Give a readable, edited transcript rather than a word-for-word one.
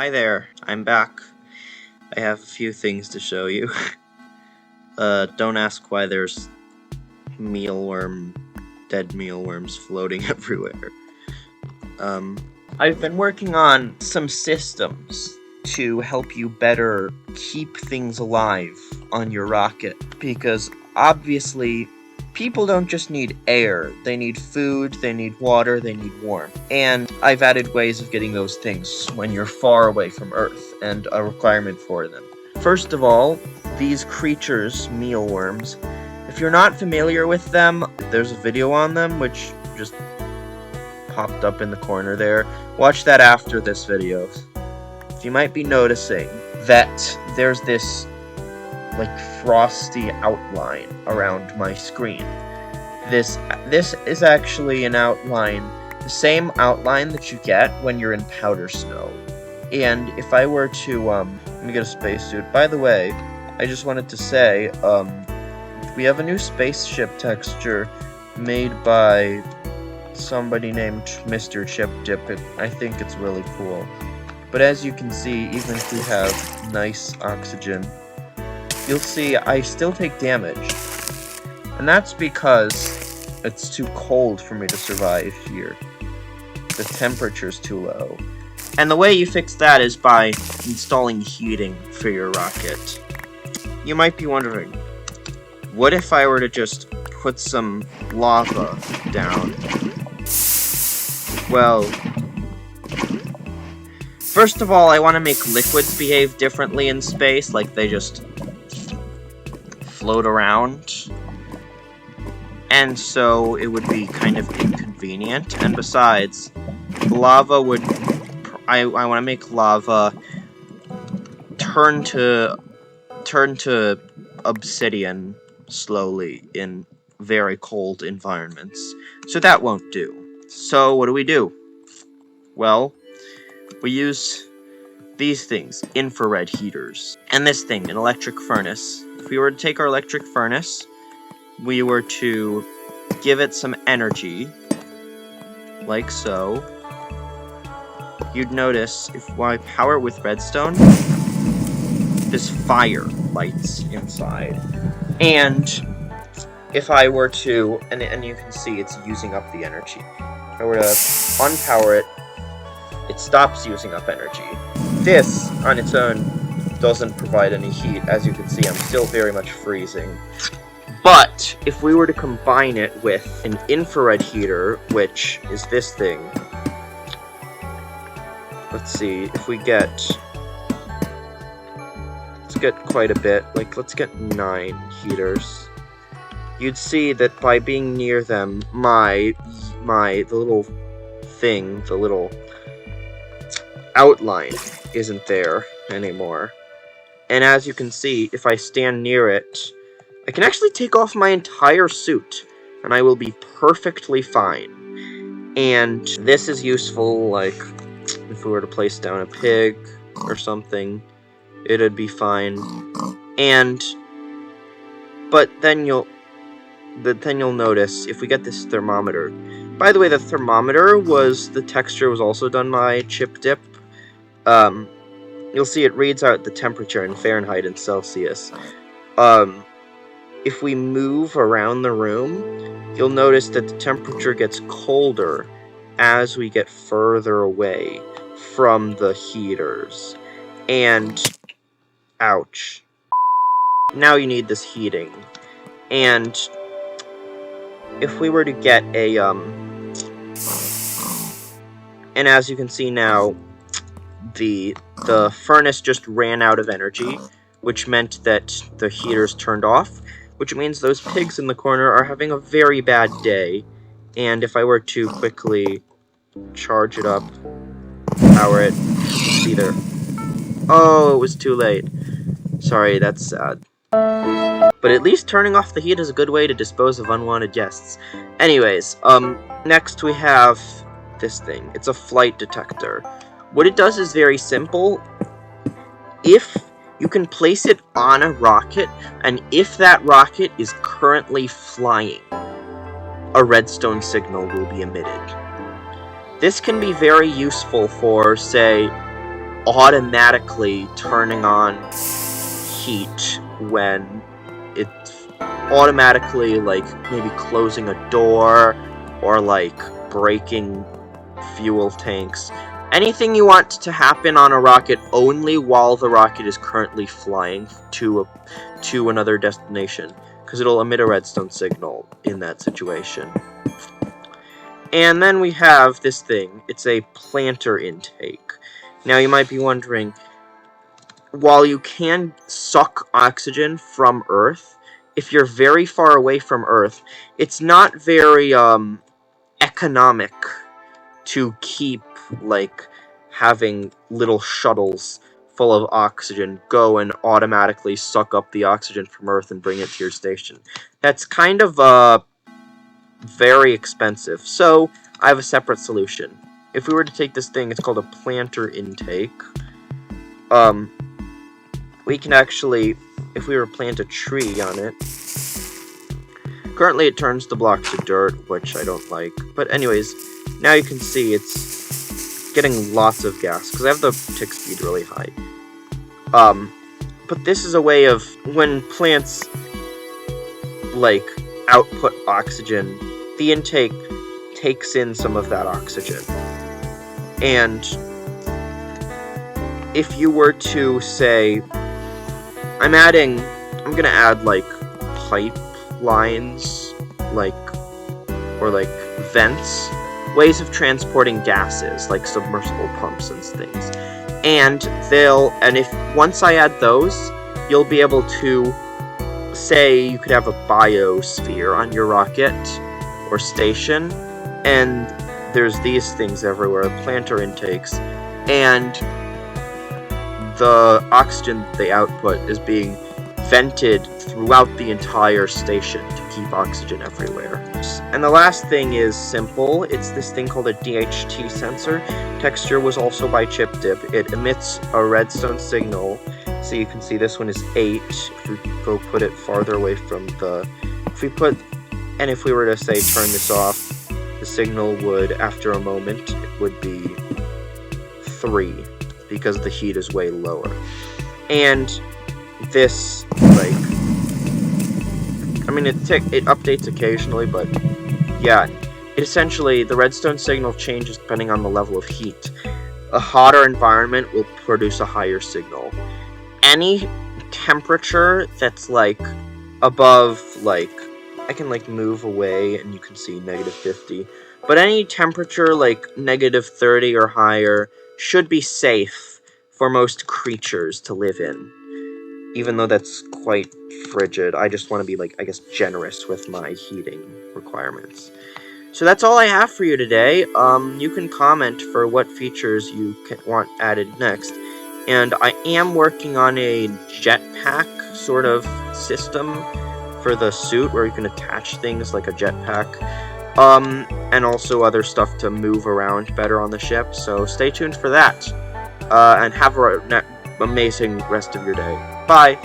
Hi there, I'm back. I have a few things to show you. Don't ask why there's dead mealworms floating everywhere. I've been working on some systems to help you better keep things alive on your rocket, because obviously people don't just need air, they need food, they need water, they need warmth. And I've added ways of getting those things when you're far away from Earth, and a requirement for them. First of all, these creatures, mealworms, if you're not familiar with them, there's a video on them which just popped up in the corner there. Watch that after this video. You might be noticing that there's this like frosty outline around my screen. This is actually an outline, the same outline that you get when you're in powder snow. And if I were to let me get a spacesuit. By the way, I just wanted to say we have a new spaceship texture made by somebody named Mr. Chip Dip. I think it's really cool. But as you can see, even if we have nice oxygen, you'll see I still take damage. And that's because it's too cold for me to survive here. The temperature's too low. And the way you fix that is by installing heating for your rocket. You might be wondering, what if I were to just put some lava down? Well, first of all, I want to make liquids behave differently in space, like they just float around. And so it would be kind of inconvenient. And besides, lava would... I want to make lava turn to obsidian slowly in very cold environments. So that won't do. So what do? Well, we use these things, infrared heaters. And this thing, an electric furnace. If we were to take our electric furnace, we were to give it some energy, like so. You'd notice, if I power it with redstone, this fire lights inside. And if I were to, and you can see it's using up the energy. If I were to unpower it, it stops using up energy. This, on its own, doesn't provide any heat. As you can see, I'm still very much freezing. But, if we were to combine it with an infrared heater, which is this thing, let's see, if we get... let's get quite a bit, like, let's get 9 heaters. You'd see that by being near them, the little thing, the little outline isn't there anymore. And as you can see, if I stand near it, I can actually take off my entire suit, and I will be perfectly fine. And this is useful, like, if we were to place down a pig or something, it'd be fine. But then you'll notice, if we get this thermometer. By the way, the thermometer the texture was also done by Chip Dip. You'll see it reads out the temperature in Fahrenheit and Celsius. If we move around the room, you'll notice that the temperature gets colder as we get further away from the heaters. And, ouch. Now you need this heating. And if we were to get a, and as you can see now, the furnace just ran out of energy, which meant that the heaters turned off, which means those pigs in the corner are having a very bad day. And if I were to quickly charge it up, power it, see there. Oh, it was too late. Sorry, that's sad. But at least turning off the heat is a good way to dispose of unwanted guests. Anyways, next we have this thing. It's a flight detector. What it does is very simple. If you can place it on a rocket, and if that rocket is currently flying, a redstone signal will be emitted. This can be very useful for, say, automatically turning on heat when it's automatically, like, maybe closing a door or, like, breaking fuel tanks. Anything you want to happen on a rocket only while the rocket is currently flying to another destination, because it'll emit a redstone signal in that situation. And then we have this thing. It's a planter intake. Now you might be wondering, while you can suck oxygen from Earth, if you're very far away from Earth, it's not very economic to keep, like, having little shuttles full of oxygen go and automatically suck up the oxygen from Earth and bring it to your station. That's kind of very expensive. So I have a separate solution. If we were to take this thing, it's called a planter intake. We can actually, if we were to plant a tree on it, currently it turns the block to dirt, which I don't like. But anyways, now you can see it's getting lots of gas, because I have the tick speed really high. But this is a way of, when plants, like, output oxygen, the intake takes in some of that oxygen. And if you were to say, I'm gonna add, like, pipelines, or vents, ways of transporting gases, like submersible pumps and things. And once I add those, you'll be able to, say, you could have a biosphere on your rocket or station, and there's these things everywhere, planter intakes, and the oxygen they output is being vented throughout the entire station to keep oxygen everywhere. And the last thing is simple. It's this thing called a DHT sensor. Texture was also by ChipDip. It emits a redstone signal. So you can see this one is 8. If we go put it farther away from if we were to say turn this off, the signal would, after a moment, it would be 3, because the heat is way lower. And this, it updates occasionally, but yeah, essentially the redstone signal changes depending on the level of heat. A hotter environment will produce a higher signal. Any temperature that's, above, I can, move away and you can see -50, but any temperature, -30 or higher, should be safe for most creatures to live in. Even though that's quite frigid, I just want to be, generous with my heating requirements. So that's all I have for you today. You can comment for what features you want added next. And I am working on a jetpack sort of system for the suit, where you can attach things like a jetpack. And also other stuff to move around better on the ship. So stay tuned for that. And have an amazing rest of your day. Bye!